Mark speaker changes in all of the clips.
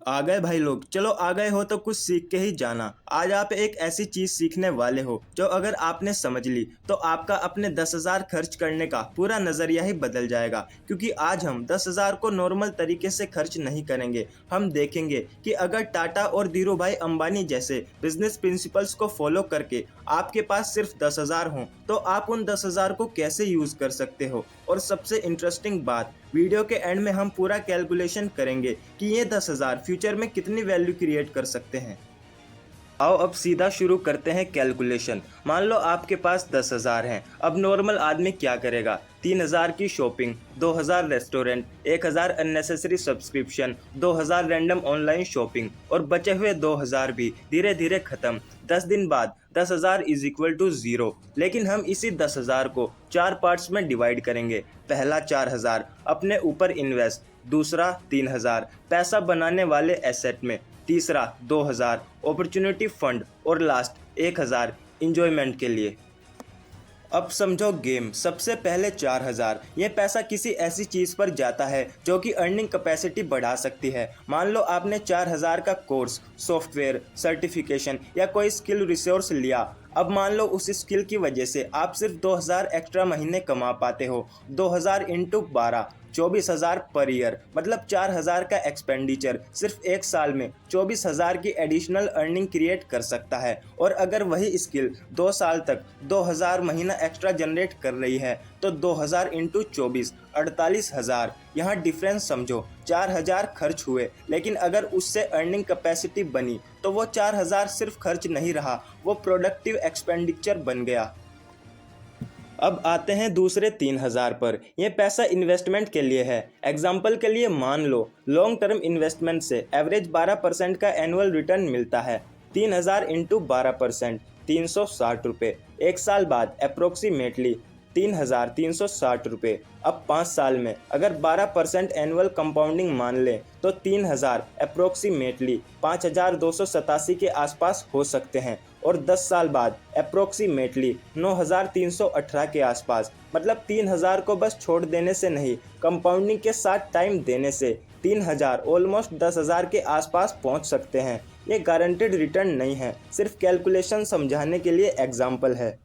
Speaker 1: आ गए भाई लोग। चलो आ गए हो तो कुछ सीख के ही जाना। आज आप एक ऐसी चीज सीखने वाले हो जो अगर आपने समझ ली तो आपका अपने 10,000 खर्च करने का पूरा नजरिया ही बदल जाएगा। क्योंकि आज हम 10,000 को नॉर्मल तरीके से खर्च नहीं करेंगे। हम देखेंगे कि अगर टाटा और धीरू भाई अंबानी जैसे बिजनेस प्रिंसिपल्स को फॉलो करके आपके पास सिर्फ 10,000 हो तो आप उन 10,000 को कैसे यूज कर सकते हो। और सबसे इंटरेस्टिंग बात, वीडियो के एंड में हम पूरा कैलकुलेशन करेंगे कि ये 10,000 फ्यूचर में कितनी वैल्यू क्रिएट कर सकते हैं। आओ अब सीधा शुरू करते हैं कैलकुलेशन। मान लो आपके पास 10,000 हैं। अब नॉर्मल आदमी क्या करेगा? 3,000 की shopping, 2,000 restaurant, 1,000 unnecessary subscription, 2,000 random online shopping और बचे हुए 2,000 भी धीरे धीरे खत्म। 10 दिन बाद 10,000 इज इक्वल टू 0। लेकिन हम इसी 10,000 को 4 पार्ट्स में डिवाइड करेंगे। पहला 4,000 अपने ऊपर इन्वेस्ट, दूसरा 3,000 पैसा बनाने वाले एसेट में, तीसरा 2,000 अपॉर्चुनिटी फंड और लास्ट 1,000 इंजॉयमेंट के लिए। अब समझो गेम। सबसे पहले 4,000 ये पैसा किसी ऐसी चीज़ पर जाता है जो कि अर्निंग कैपेसिटी बढ़ा सकती है। मान लो आपने 4,000 का कोर्स, सॉफ्टवेयर, सर्टिफिकेशन या कोई स्किल रिसोर्स लिया। अब मान लो उस स्किल की वजह से आप सिर्फ 2,000 एक्स्ट्रा महीने कमा पाते हो। 2,000 इंटू 12, 24,000 पर ईयर, मतलब 4,000 का एक्सपेंडिचर सिर्फ एक साल में 24,000 की एडिशनल अर्निंग क्रिएट कर सकता है। और अगर वही स्किल 2 साल तक 2,000 महीना एक्स्ट्रा जनरेट कर रही है तो 2,000 इंटू 24, 48,000। यहाँ डिफरेंस समझो। 4,000 खर्च हुए, लेकिन अगर उससे अर्निंग कैपेसिटी बनी तो वो 4,000 सिर्फ खर्च नहीं रहा, वो प्रोडक्टिव एक्सपेंडिचर बन गया। अब आते हैं दूसरे 3,000 पर। यह पैसा इन्वेस्टमेंट के लिए है। एग्जाम्पल के लिए मान लो लॉन्ग टर्म इन्वेस्टमेंट से एवरेज 12% का एनुअल रिटर्न मिलता है। 3,000 इंटू 12%, 360 रुपये। एक साल बाद अप्रोक्सीमेटली 3,360 रुपये। अब 5 साल में अगर 12% एनुअल कंपाउंडिंग मान लें तो 3,000 अप्रोक्सीमेटली 5,287 के आसपास हो सकते हैं। और 10 साल बाद अप्रोक्सीमेटली 9,318 के आसपास। मतलब 3,000 को बस छोड़ देने से नहीं, कंपाउंडिंग के साथ टाइम देने से 3,000 ऑलमोस्ट 10,000 के आसपास पहुंच सकते हैं। ये गारंटेड रिटर्न नहीं है, सिर्फ कैलकुलेशन समझाने के लिए एग्जाम्पल है।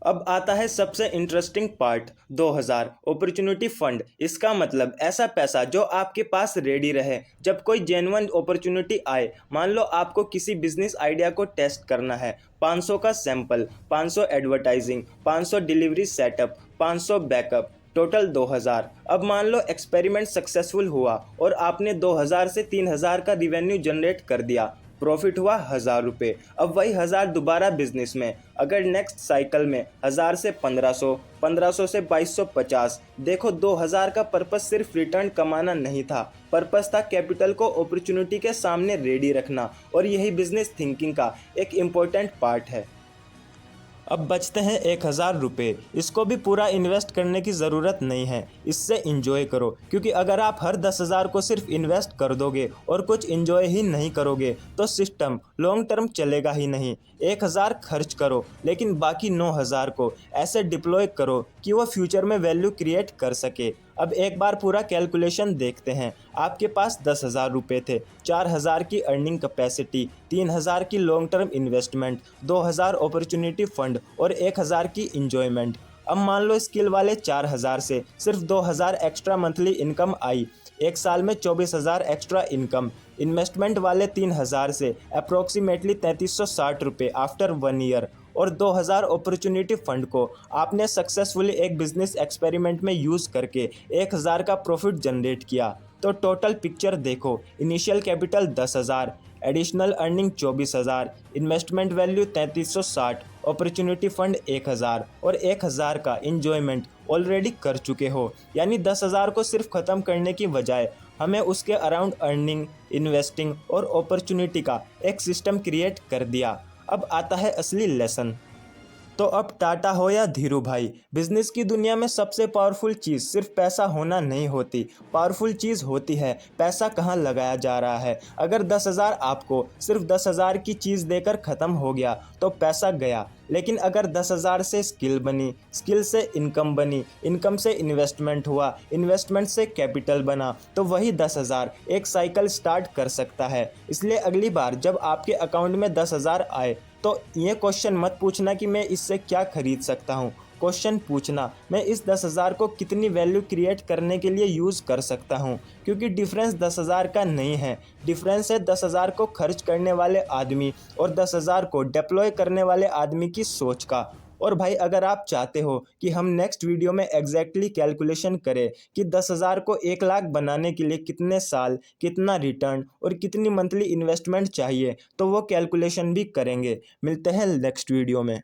Speaker 1: अब आता है सबसे इंटरेस्टिंग पार्ट, 2,000 अपॉर्चुनिटी फंड। इसका मतलब ऐसा पैसा जो आपके पास रेडी रहे जब कोई जेन्युइन अपॉर्चुनिटी आए। मान लो आपको किसी बिजनेस आइडिया को टेस्ट करना है। 500 का sample, 500 advertising, 500 delivery setup, 500 backup, total 2,000। अब मान लो एक्सपेरिमेंट सक्सेसफुल हुआ और आपने 2,000 से 3,000 का रिवेन्यू जनरेट कर दिया। प्रॉफिट हुआ 1,000 रुपये। अब वही 1,000 दोबारा बिजनेस में। अगर नेक्स्ट साइकिल में 1,000 से 1,500, 1,500 से 2,250। देखो 2,000 का पर्पस सिर्फ रिटर्न कमाना नहीं था, पर्पस था कैपिटल को अपॉर्चुनिटी के सामने रेडी रखना। और यही बिजनेस थिंकिंग का एक इम्पोर्टेंट पार्ट है। अब बचते हैं 1,000 रुपये। इसको भी पूरा इन्वेस्ट करने की ज़रूरत नहीं है, इससे इंजॉय करो। क्योंकि अगर आप हर 10,000 को सिर्फ इन्वेस्ट कर दोगे और कुछ इंजॉय ही नहीं करोगे तो सिस्टम लॉन्ग टर्म चलेगा ही नहीं। 1,000 खर्च करो, लेकिन बाकी 9,000 को ऐसे डिप्लॉय करो कि वो फ्यूचर में वैल्यू क्रिएट कर सके। अब एक बार पूरा कैलकुलेशन देखते हैं। आपके पास 10,000 रुपये थे, 4,000 की अर्निंग कैपेसिटी, 3,000 की long term investment, 2,000 opportunity fund और 1,000 की इंजॉयमेंट। अब मान लो स्किल वाले 4,000 से सिर्फ 2,000 एक्स्ट्रा मंथली इनकम आई। एक साल में 24,000 एक्स्ट्रा इनकम। इन्वेस्टमेंट वाले 3,000 से अप्रोक्सीमेटली 3,360 रुपये आफ्टर 1 ईयर। और 2,000 अपॉर्चुनिटी फंड को आपने सक्सेसफुली एक बिजनेस एक्सपेरिमेंट में यूज़ करके 1,000 का प्रॉफिट जनरेट किया। तो टोटल पिक्चर देखो। Initial capital 10,000, additional earning 24,000, investment value 3,360, opportunity fund 1,000 और 1,000 का इंजॉयमेंट ऑलरेडी कर चुके हो। यानी 10,000 को सिर्फ ख़त्म करने की बजाय हमें उसके अराउंड अर्निंग, इन्वेस्टिंग और अपॉर्चुनिटी का एक सिस्टम क्रिएट कर दिया। अब आता है असली लेसन। तो अब टाटा हो या धीरू भाई, बिजनेस की दुनिया में सबसे पावरफुल चीज़ सिर्फ पैसा होना नहीं होती। पावरफुल चीज़ होती है पैसा कहाँ लगाया जा रहा है। अगर 10,000 आपको सिर्फ 10,000 की चीज़ देकर ख़त्म हो गया तो पैसा गया, लेकिन अगर 10,000 से स्किल बनी, स्किल से इनकम बनी, इनकम से इन्वेस्टमेंट हुआ, इन्वेस्टमेंट से कैपिटल बना, तो वही 10,000 एक साइकिल स्टार्ट कर सकता है। इसलिए अगली बार जब आपके अकाउंट में 10,000 आए तो ये क्वेश्चन मत पूछना कि मैं इससे क्या खरीद सकता हूँ। क्वेश्चन पूछना, मैं इस 10,000 को कितनी वैल्यू क्रिएट करने के लिए यूज़ कर सकता हूँ। क्योंकि डिफरेंस 10,000 का नहीं है, डिफरेंस है 10,000 को खर्च करने वाले आदमी और 10,000 को डिप्लॉय करने वाले आदमी की सोच का। और भाई अगर आप चाहते हो कि हम नेक्स्ट वीडियो में एग्जैक्टली कैलकुलेशन करें कि 10,000 को 1 लाख बनाने के लिए कितने साल, कितना रिटर्न और कितनी मंथली इन्वेस्टमेंट चाहिए, तो वो कैलकुलेशन भी करेंगे। मिलते हैं नेक्स्ट वीडियो में।